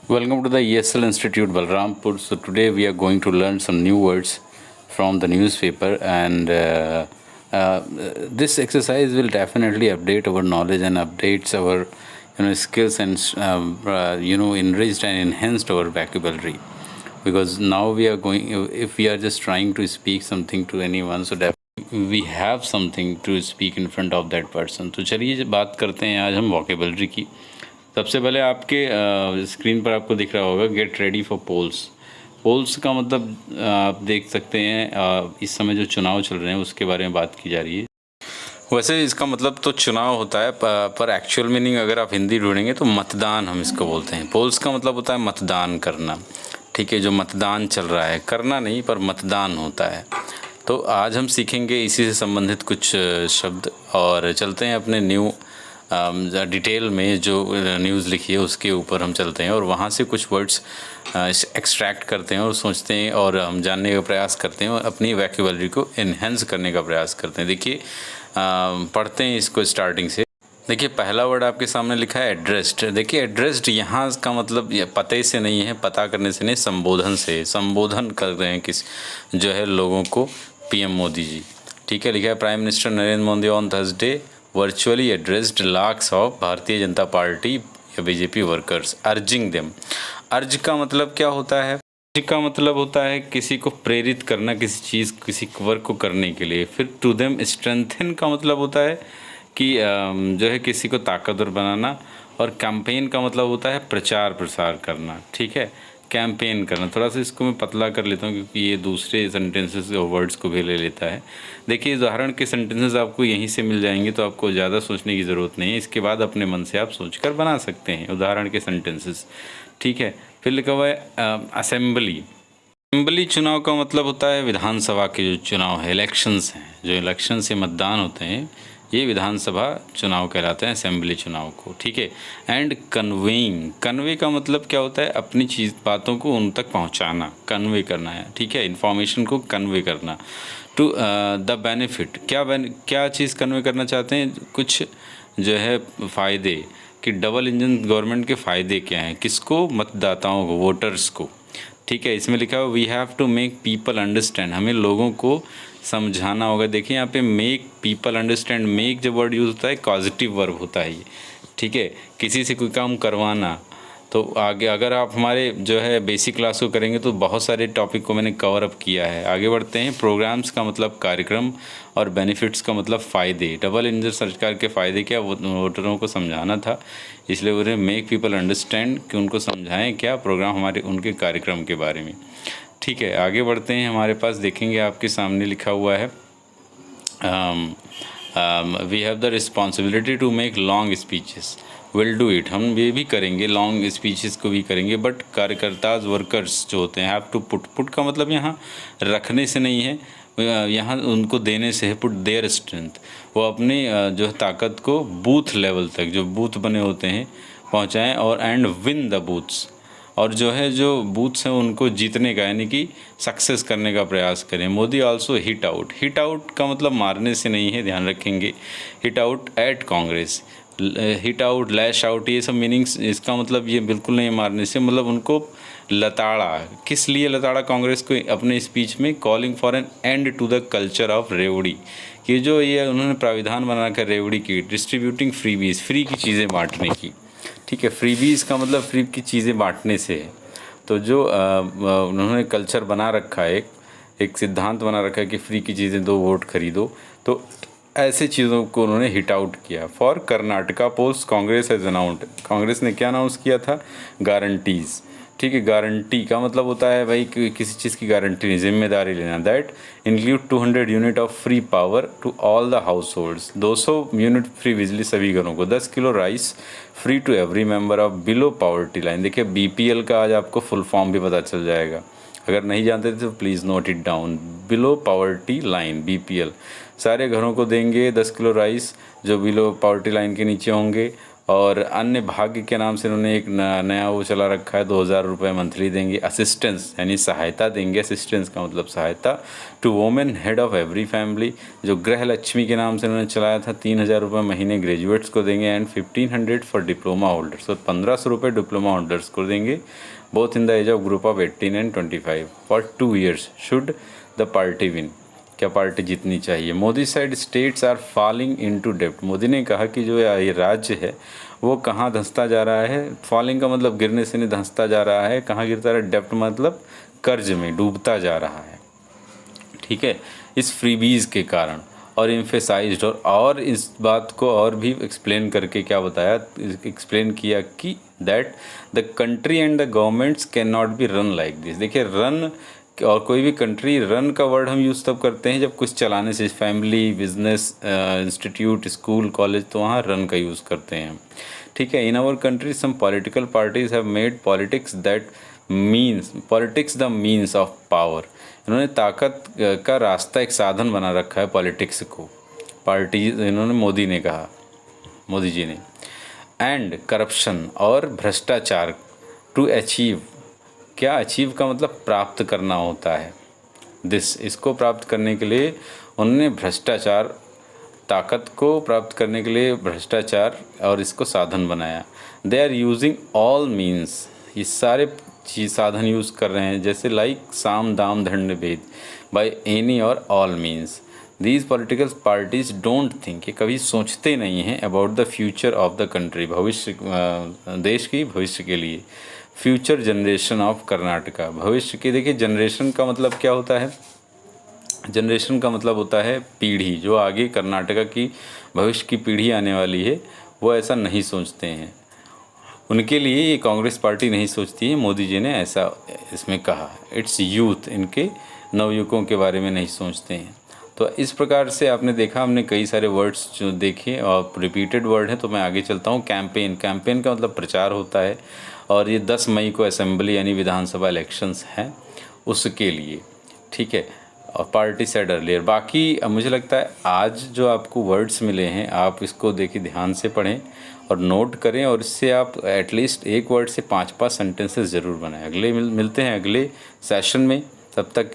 Welcome to the ESL Institute Balrampur. So today we are going to learn some new words from the newspaper, and this exercise will definitely update our knowledge and updates our skills and enriched and enhanced our vocabulary. Because now we are going, if we are just trying to speak something to anyone, so definitely we have something to speak in front of that person. तो चलिए बात करते हैं आज हम vocabulary की। सबसे पहले आपके स्क्रीन पर आपको दिख रहा होगा get ready for polls. Polls का मतलब आप देख सकते हैं इस समय जो चुनाव चल रहे हैं उसके बारे में बात की जा रही है। वैसे इसका मतलब तो चुनाव होता है, पर एक्चुअल मीनिंग अगर आप हिंदी ढूंढेंगे तो मतदान हम इसको बोलते हैं। पोल्स का मतलब होता है मतदान करना, ठीक है, जो मतदान चल रहा है, करना नहीं पर मतदान होता है। तो आज हम सीखेंगे इसी से संबंधित कुछ शब्द, और चलते हैं अपने न्यू डिटेल में जो न्यूज़ लिखी है उसके ऊपर हम चलते हैं और वहाँ से कुछ वर्ड्स एक्सट्रैक्ट करते हैं और सोचते हैं और हम जानने का प्रयास करते हैं और अपनी वोकैबुलरी को इन्हेंस करने का प्रयास करते हैं। देखिए पढ़ते हैं इसको स्टार्टिंग से। देखिए पहला वर्ड आपके सामने लिखा है एड्रेस्ड। देखिए एड्रेस्ड यहाँ का मतलब पते से नहीं है, पता करने से नहीं, संबोधन से। संबोधन कर रहे हैं किस जो है लोगों को पीएम मोदी जी, ठीक है। लिखा है prime minister Narendra Modi on Thursday virtually addressed lakhs of Bharatiya Janata party या बीजेपी वर्कर्स अर्जिंग देम। अर्ज का मतलब क्या होता है? अर्ज का मतलब होता है किसी को प्रेरित करना, किसी चीज़ किसी वर्क को करने के लिए। फिर टू देम स्ट्रेंथन का मतलब होता है कि जो है किसी को ताकतवर बनाना, और कैंपेन का मतलब होता है प्रचार प्रसार करना, ठीक है, कैंपेन करना। थोड़ा सा इसको मैं पतला कर लेता हूँ क्योंकि ये दूसरे सेंटेंसेस वर्ड्स को भी ले लेता है। देखिए उदाहरण के सेंटेंसेस आपको यहीं से मिल जाएंगे, तो आपको ज़्यादा सोचने की ज़रूरत नहीं है। इसके बाद अपने मन से आप सोचकर बना सकते हैं उदाहरण के सेंटेंसेस, ठीक है। फिर लिखा हुआ है असेंबली। असेंबली चुनाव का मतलब होता है विधानसभा के जो चुनाव है, इलेक्शंस हैं, जो इलेक्शन से मतदान होते हैं, ये विधानसभा चुनाव कहलाते हैं, असेंबली चुनाव को, ठीक है। एंड कन्वेइंग, कन्वे का मतलब क्या होता है? अपनी चीज़ बातों को उन तक पहुंचाना, कन्वे करना है, ठीक है, इन्फॉर्मेशन को कन्वे करना। टू द बेनिफिट, क्या चीज़ कन्वे करना चाहते हैं? कुछ जो है फ़ायदे, कि डबल इंजन गवर्नमेंट के फ़ायदे क्या हैं, किसको? मतदाताओं को, वोटर्स को, ठीक है। इसमें लिखा हुआ we have to make people understand, हमें लोगों को समझाना होगा। देखिए यहाँ पे मेक पीपल अंडरस्टैंड, मेक जब वर्ड यूज़ होता है पॉजिटिव वर्ब होता है ये, ठीक है, किसी से कोई काम करवाना। तो आगे अगर आप हमारे जो है बेसिक क्लास को करेंगे तो बहुत सारे टॉपिक को मैंने कवर अप किया है। आगे बढ़ते हैं। प्रोग्राम्स का मतलब कार्यक्रम, और बेनिफिट्स का मतलब फ़ायदे। डबल इंजन सरकार के फ़ायदे क्या वोटरों को समझाना था, इसलिए उन्हें मेक पीपल अंडरस्टैंड कि उनको समझाएं क्या प्रोग्राम हमारे उनके कार्यक्रम के बारे में, ठीक है। आगे बढ़ते हैं। हमारे पास देखेंगे आपके सामने लिखा हुआ है we have the responsibility to make long speeches, will do it, हम ये भी करेंगे, लॉन्ग स्पीचेस को भी करेंगे, बट कार्यकर्ता वर्कर्स जो होते हैं हैव टू पुट का मतलब यहाँ रखने से नहीं है, यहाँ उनको देने से है, पुट देयर स्ट्रेंथ, वो अपनी जो है ताकत को बूथ लेवल तक, जो बूथ बने होते हैं, पहुँचाएँ, और एंड विन द बूथ्स, और जो है जो बूथ्स हैं उनको जीतने का यानी कि सक्सेस करने का प्रयास करें। Modi also hit out, hit out का मतलब मारने से नहीं है, ध्यान रखेंगे। Hit out at Congress, hit out, lash out, ये सब मीनिंग्स, इसका मतलब ये बिल्कुल नहीं मारने से, मतलब उनको लताड़ा। किस लिए लताड़ा कांग्रेस को? अपने स्पीच में calling for an end to the culture of revdi, कि जो ये उन्होंने प्राविधान बनाकर रेवड़ी की, डिस्ट्रीब्यूटिंग फ्रीबीज, फ्री की चीज़ें बांटने की, ठीक है। फ्रीबीज का मतलब फ्री की चीज़ें बांटने से है। तो जो उन्होंने कल्चर बना रखा है, एक सिद्धांत बना रखा है कि फ्री की चीज़ें दो, वोट खरीदो, तो ऐसे चीज़ों को उन्होंने हिट आउट किया। For Karnataka polls Congress has announced, Congress ने क्या अनाउंस किया था? गारंटीज़, ठीक है। गारंटी का मतलब होता है भाई किसी चीज़ की गारंटी नहीं, जिम्मेदारी लेना। That include 200 unit of free power to all the households, 200 unit free बिजली सभी घरों को, 10 kilo rice free to every member of below poverty line. देखिए बीपीएल का आज आपको फुल फॉर्म भी पता चल जाएगा, अगर नहीं जानते थे तो please note it down. Below poverty line, BPL, सारे घरों को देंगे 10 किलो राइस जो बिलो पावर्टी लाइन के नीचे होंगे, और अन्य भाग्य के नाम से इन्होंने एक नया वो चला रखा है, 2,000 रुपये मंथली देंगे। असिस्टेंस यानी सहायता देंगे, असिस्टेंस का मतलब सहायता, to women head of every family. जो गृह लक्ष्मी के नाम से उन्होंने चलाया था, 3,000 रुपये महीने ग्रेजुएट्स को देंगे। एंड 1,500 फॉर डिप्लोमा होल्डर्स, तो 1,500 रुपये डिप्लोमा होल्डर्स को देंगे, both in the age of group of 18 and 25 for 2 years should the party win. क्या पार्टी जीतनी चाहिए। Modi said states are falling into डेब्ट। मोदी ने कहा कि जो ये राज्य है वो कहाँ धंसता जा रहा है। फॉलिंग का मतलब गिरने से नहीं, धंसता जा रहा है। कहाँ गिरता रहा है, डेब्ट मतलब कर्ज में डूबता जा रहा है, ठीक है, इस फ्रीबीज के कारण। और एम्फेसाइज्ड, और इस बात को और भी एक्सप्लेन करके क्या बताया, एक्सप्लेन किया कि that the country and the governments can not be run like this. देखिए रन, और कोई भी कंट्री, रन का वर्ड हम यूज़ तब करते हैं जब कुछ चलाने से, family, business, institute, school, college, तो वहाँ रन का यूज़ करते हैं, ठीक है। In our country some political parties have made politics that means, politics the means of power. इन्होंने ताकत का रास्ता, एक साधन बना रखा है पॉलिटिक्स को, पार्टी, इन्होंने, मोदी ने कहा, मोदी जी ने। एंड करप्शन, और भ्रष्टाचार, टू अचीव, क्या अचीव का मतलब प्राप्त करना होता है, दिस, इसको प्राप्त करने के लिए उन्होंने भ्रष्टाचार, ताकत को प्राप्त करने के लिए भ्रष्टाचार और इसको साधन बनाया। They are using all means, ये सारे चीज साधन यूज़ कर रहे हैं, जैसे लाइक साम दाम दंड भेद, बाय एनी और all means. These political parties don't think, ये कभी सोचते नहीं हैं about the future of the country, भविष्य, देश की भविष्य के लिए। फ्यूचर जनरेशन ऑफ कर्नाटका, भविष्य की। देखिए जनरेशन का मतलब क्या होता है, जनरेशन का मतलब होता है पीढ़ी, जो आगे कर्नाटका की भविष्य की पीढ़ी आने वाली है, वो ऐसा नहीं सोचते हैं। उनके लिए ये कांग्रेस पार्टी नहीं सोचती है, मोदी जी ने ऐसा इसमें कहा। इट्स यूथ, इनके नवयुवकों के बारे में नहीं सोचते हैं। तो इस प्रकार से आपने देखा, हमने कई सारे वर्ड्स जो देखे और रिपीटेड वर्ड हैं। तो मैं आगे चलता हूँ। कैंपेन, कैंपेन का मतलब प्रचार होता है, और ये 10 मई को असेंबली यानी विधानसभा इलेक्शंस हैं, उसके लिए, ठीक है। और पार्टी सेड अर्लियर, बाकी मुझे लगता है आज जो आपको वर्ड्स मिले हैं, आप इसको देखिए, ध्यान से पढ़ें और नोट करें, और इससे आप एटलीस्ट एक वर्ड से 5-5 सेंटेंसेस ज़रूर बनाएं। अगले मिलते हैं अगले सेशन में, तब तक